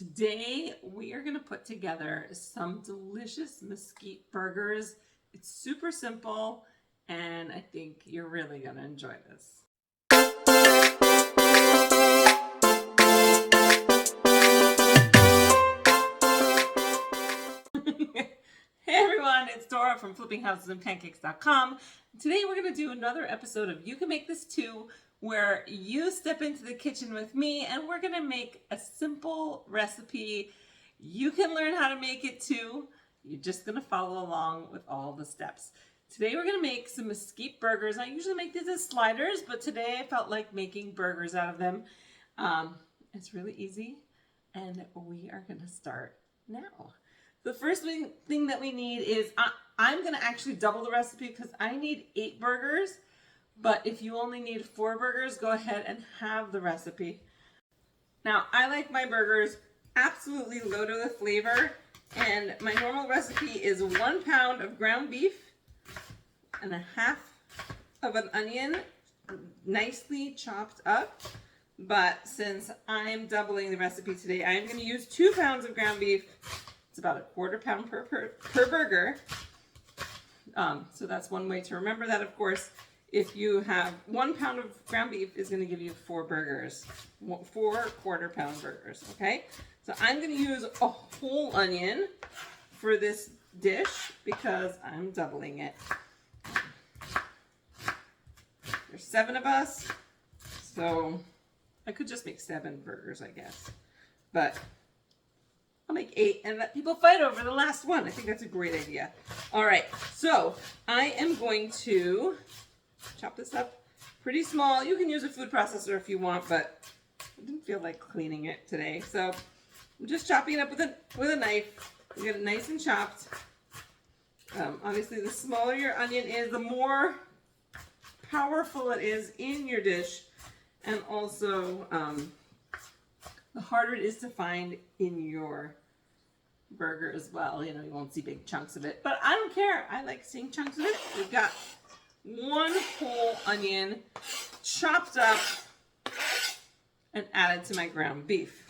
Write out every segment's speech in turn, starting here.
Today we are going to put together some delicious mesquite burgers. It's super simple and I think you're really going to enjoy this. Hey everyone, it's Dora from flippinghouseandpancakes.com. Today we're going to do another episode of You Can Make This Too, where you step into the kitchen with me and we're going to make a simple recipe. You can learn how to make it too. You're just going to follow along with all the steps. Today we're going to make some mesquite burgers. I usually make these as sliders, but today I felt like making burgers out of them. It's really easy and we are going to start now. The first thing that we need is, I'm going to actually double the recipe because I need 8 burgers. But if you only need 4 burgers, go ahead and have the recipe. Now, I like my burgers absolutely loaded with flavor. And my normal recipe is 1 pound of ground beef and 1/2 of an onion, nicely chopped up. But since I'm doubling the recipe today, I am going to use 2 pounds of ground beef. It's about 1/4 pound per burger. So that's one way to remember that, of course. If you have 1 pound of ground beef is going to give you 4 burgers, 4 1/4 pound burgers, okay? So I'm going to use a whole onion for this dish because I'm doubling it. There's 7 of us, so I could just make 7 burgers, I guess. But I'll make 8 and let people fight over the last one. I think that's a great idea. All right, so I am going to chop this up pretty small. You can use a food processor if you want, but I didn't feel like cleaning it today. So I'm just chopping it up with a knife. You get it nice and chopped. Obviously, the smaller your onion is, the more powerful it is in your dish. And also, the harder it is to find in your burger as well. You know, you won't see big chunks of it, but I don't care. I like seeing chunks of it. We've got 1 whole onion chopped up and added to my ground beef.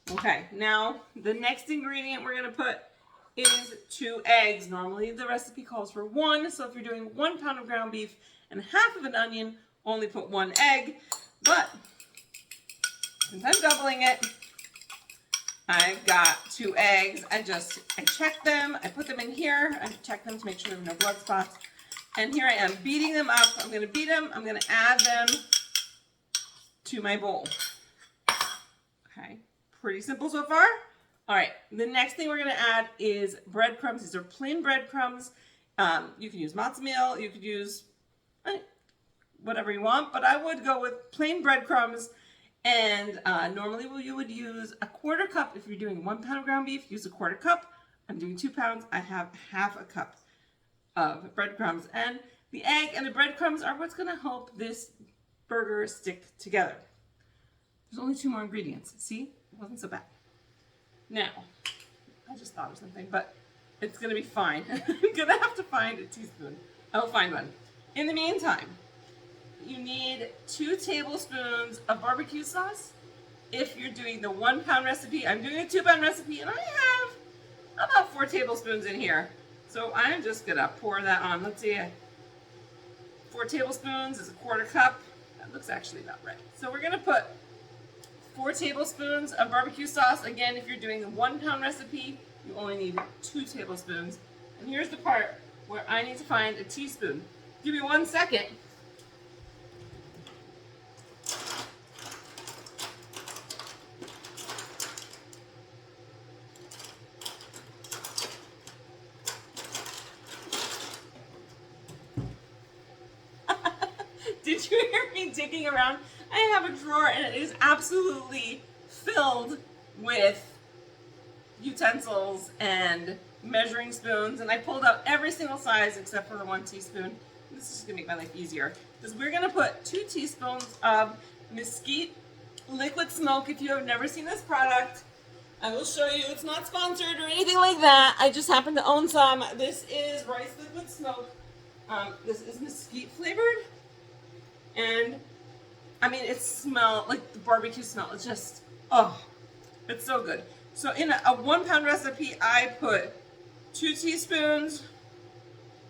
Okay, now the next ingredient we're going to put is 2 eggs. Normally the recipe calls for 1, so if you're doing 1 pound of ground beef and 1/2 of an onion, only put 1 egg. But since I'm doubling it, I've got 2 eggs. I check them. I put them in here. I check them to make sure there are no blood spots. And here I am beating them up. I'm going to beat them. I'm going to add them to my bowl. Okay, pretty simple so far. All right, the next thing we're going to add is breadcrumbs. These are plain breadcrumbs. You can use matzo meal. You could use whatever you want, but I would go with plain breadcrumbs. And normally you would use 1/4 cup. If you're doing 1 pound of ground beef, use 1/4 cup. I'm doing 2 pounds. I have 1/2 cup of breadcrumbs. And the egg and the breadcrumbs are what's going to help this burger stick together. There's only 2 more ingredients. See? It wasn't so bad. Now, I just thought of something, but it's going to be fine. I'm going to have to find a teaspoon. I'll find one. In the meantime, you need 2 tablespoons of barbecue sauce. If you're doing the 1 pound recipe, I'm doing a 2 pound recipe, and I have about 4 tablespoons in here. So I'm just gonna pour that on. Let's see, 4 tablespoons is 1/4 cup. That looks actually about right. So we're gonna put 4 tablespoons of barbecue sauce. Again, if you're doing the 1 pound recipe, you only need 2 tablespoons. And here's the part where I need to find a teaspoon. Give me 1 second. Did you hear me digging around? I have a drawer and it is absolutely filled with utensils and measuring spoons, and I pulled out every single size except for the 1 teaspoon. This is just gonna make my life easier because we're gonna put 2 teaspoons of Mesquite liquid smoke. If you have never seen this product, I will show you. It's not sponsored or anything like that. I just happen to own some. This is rice liquid smoke. This is mesquite flavored. And I mean, it smells like the barbecue smell. It's just, oh, It's so good. So in a 1 pound recipe, I put 2 teaspoons.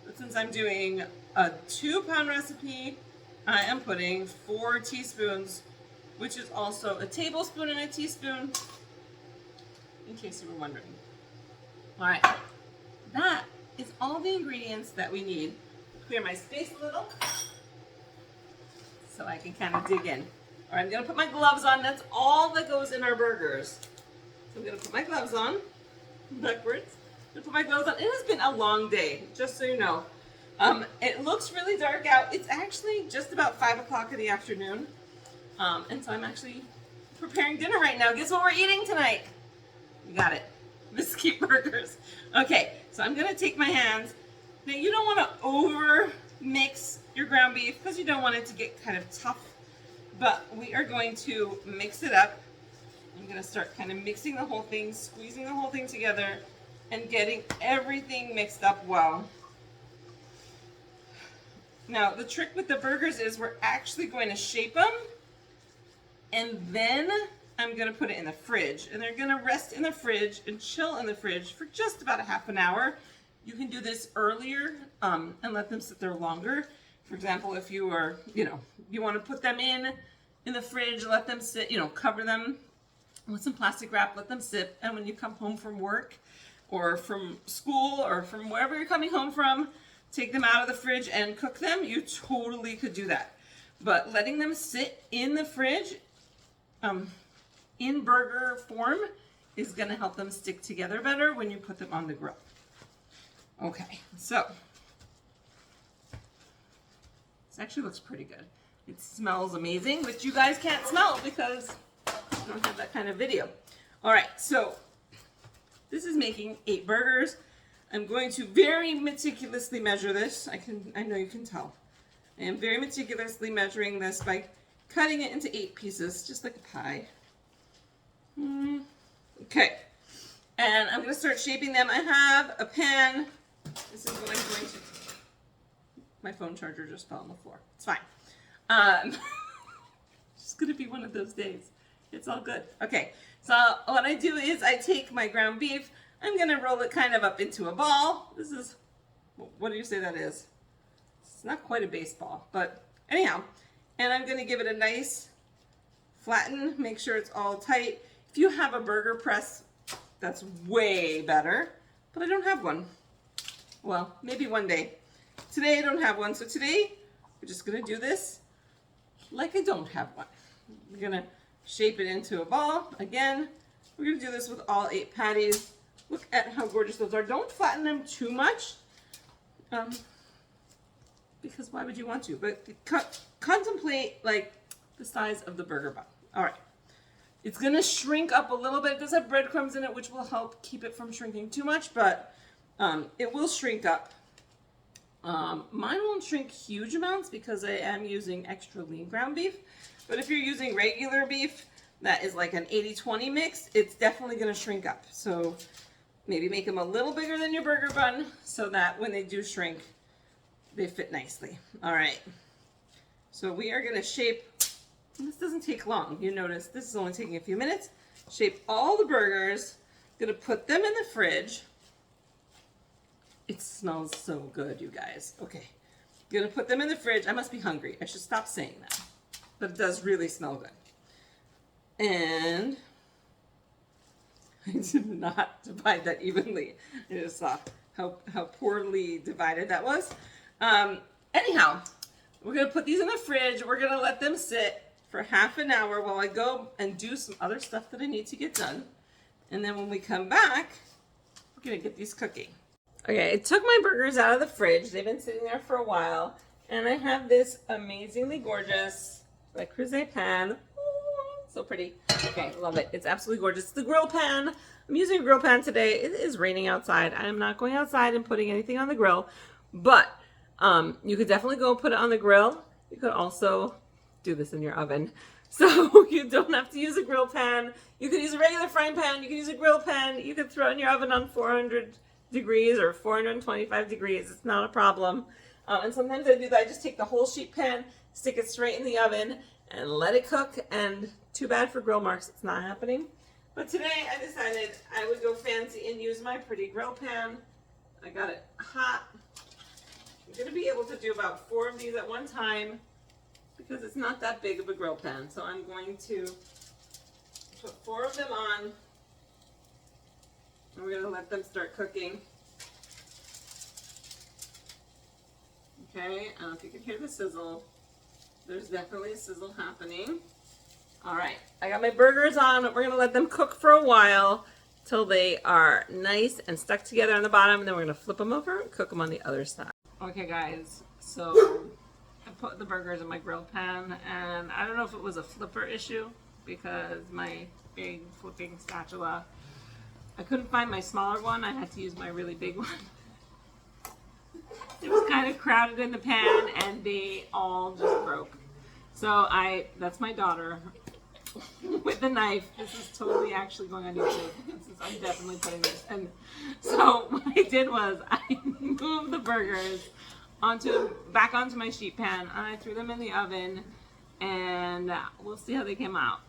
But since I'm doing a 2 pound recipe, I am putting 4 teaspoons, which is also a tablespoon and a teaspoon, in case you were wondering. All right, that is all the ingredients that we need. Clear my space a little so I can kind of dig in. All right, I'm gonna put my gloves on. That's all that goes in our burgers. So I'm gonna put my gloves on, backwards. I'm gonna put my gloves on. It has been a long day, just so you know. It looks really dark out. It's actually just about 5 o'clock in the afternoon. And so I'm actually preparing dinner right now. Guess what we're eating tonight? You got it. Mesquite burgers. Okay, so I'm gonna take my hands. Now you don't wanna over mix your ground beef because you don't want it to get kind of tough, but we are going to mix it up. I'm gonna start kind of mixing the whole thing, squeezing the whole thing together, and getting everything mixed up well. Now, the trick with the burgers is we're actually going to shape them, and then I'm gonna put it in the fridge, and they're gonna rest in the fridge and chill in the fridge for just about a half an hour. You can do this earlier and let them sit there longer. For example, if you are, you want to put them in the fridge, let them sit, cover them with some plastic wrap, let them sit, and when you come home from work or from school or from wherever you're coming home from, take them out of the fridge and cook them. You totally could do that. But letting them sit in the fridge in burger form is going to help them stick together better when you put them on the grill. Okay, so this actually looks pretty good. It smells amazing, which you guys can't smell because I don't have that kind of video. All right, so this is making 8 burgers. I'm going to very meticulously measure this. I know you can tell. I am very meticulously measuring this by cutting it into 8 pieces, just like a pie. Okay, and I'm going to start shaping them. I have a pan. This is what I'm going to. My phone charger just fell on the floor. It's fine. It's going to be one of those days. It's all good. Okay, so what I do is I take my ground beef. I'm going to roll it kind of up into a ball. This is, what do you say that is? It's not quite a baseball, but anyhow. And I'm going to give it a nice flatten, make sure it's all tight. If you have a burger press, that's way better, but I don't have one. Well, maybe one day. Today I don't have one, so today we're just going to do this like I don't have one. We're going to shape it into a ball. Again, we're going to do this with all 8 patties. Look at how gorgeous those are. Don't flatten them too much, because why would you want to? But contemplate like the size of the burger bun. All right. It's going to shrink up a little bit. It does have breadcrumbs in it, which will help keep it from shrinking too much, but it will shrink up. Mine won't shrink huge amounts because I am using extra lean ground beef. But if you're using regular beef, that is like an 80-20 mix, it's definitely going to shrink up. So maybe make them a little bigger than your burger bun so that when they do shrink, they fit nicely. All right. So we are going to shape. This doesn't take long. You notice this is only taking a few minutes. Shape all the burgers. Gonna put them in the fridge. It smells so good, you guys. Okay. Gonna put them in the fridge. I must be hungry. I should stop saying that. But it does really smell good. And I did not divide that evenly. I just saw how poorly divided that was. Anyhow, we're gonna put these in the fridge. We're gonna let them sit for half an hour while I go and do some other stuff that I need to get done. And then when we come back, we're gonna get these cooking. Okay, I took my burgers out of the fridge. They've been sitting there for a while. And I have this amazingly gorgeous Le Creuset pan. Ooh, so pretty. Okay, love it. It's absolutely gorgeous. It's the grill pan. I'm using a grill pan today. It is raining outside. I'm not going outside and putting anything on the grill. But you could definitely go put it on the grill. You could also do this in your oven. So you don't have to use a grill pan. You could use a regular frying pan. You could use a grill pan. You could throw it in your oven on 400 degrees or 425 degrees. It's not a problem. And sometimes I do that. I just take the whole sheet pan, stick it straight in the oven, and let it cook. And too bad for grill marks, it's not happening. But today I decided I would go fancy and use my pretty grill pan. I got it hot. I'm going to be able to do about 4 of these at one time because it's not that big of a grill pan. So I'm going to put 4 of them on and we're going to let them start cooking. Okay, I don't know if you can hear the sizzle. There's definitely a sizzle happening. All right, I got my burgers on. We're going to let them cook for a while till they are nice and stuck together on the bottom. And then we're going to flip them over and cook them on the other side. Okay, guys, so I put the burgers in my grill pan. And I don't know if it was a flipper issue because my big flipping spatula, I couldn't find my smaller one. I had to use my really big one. It was kind of crowded in the pan and they all just broke. So that's my daughter with the knife. This is totally actually going on YouTube. I'm definitely putting this in. So what I did was I moved the burgers back onto my sheet pan and I threw them in the oven and we'll see how they came out.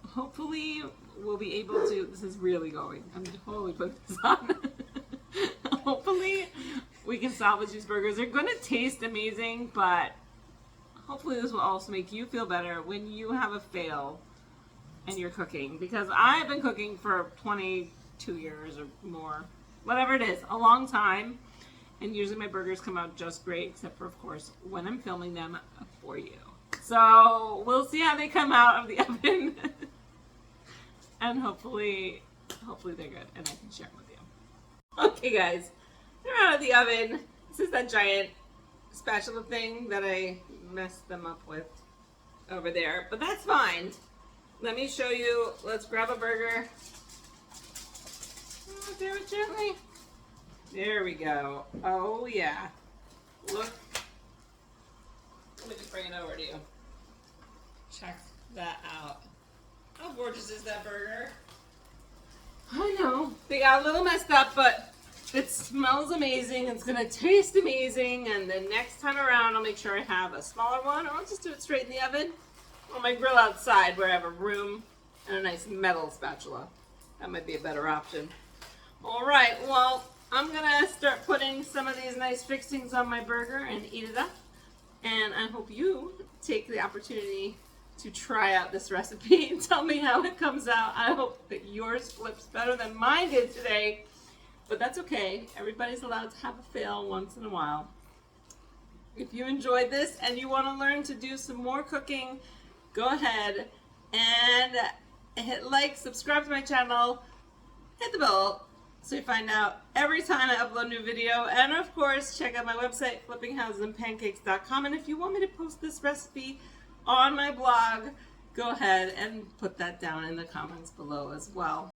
Hopefully we'll be able to, this is really going, I'm totally putting this on. Hopefully we can salvage these burgers. They're going to taste amazing, but hopefully this will also make you feel better when you have a fail and you're cooking. Because I've been cooking for 22 years or more, whatever it is, a long time. And usually my burgers come out just great, except for, of course, when I'm filming them for you. So we'll see how they come out of the oven. And hopefully they're good and I can share them with you. Okay, guys. They're out of the oven. This is that giant spatula thing that I messed them up with over there, but that's fine. Let me show you. Let's grab a burger. Do it gently. There we go. Oh yeah. Look. Let me just bring it over to you. Check that out. How gorgeous is that burger? I know. They got a little messed up, but it smells amazing. It's going to taste amazing. And then next time around, I'll make sure I have a smaller one. Or I'll just do it straight in the oven. Or my grill outside where I have a room and a nice metal spatula. That might be a better option. All right. Well, I'm going to start putting some of these nice fixings on my burger and eat it up. And I hope you take the opportunity to try out this recipe and tell me how it comes out. I hope that yours flips better than mine did today. But that's okay. Everybody's allowed to have a fail once in a while. If you enjoyed this and you want to learn to do some more cooking, go ahead and hit like, subscribe to my channel, hit the bell so you find out every time I upload a new video. And of course, check out my website, flippinghouseandpancakes.com. And if you want me to post this recipe on my blog, go ahead and put that down in the comments below as well.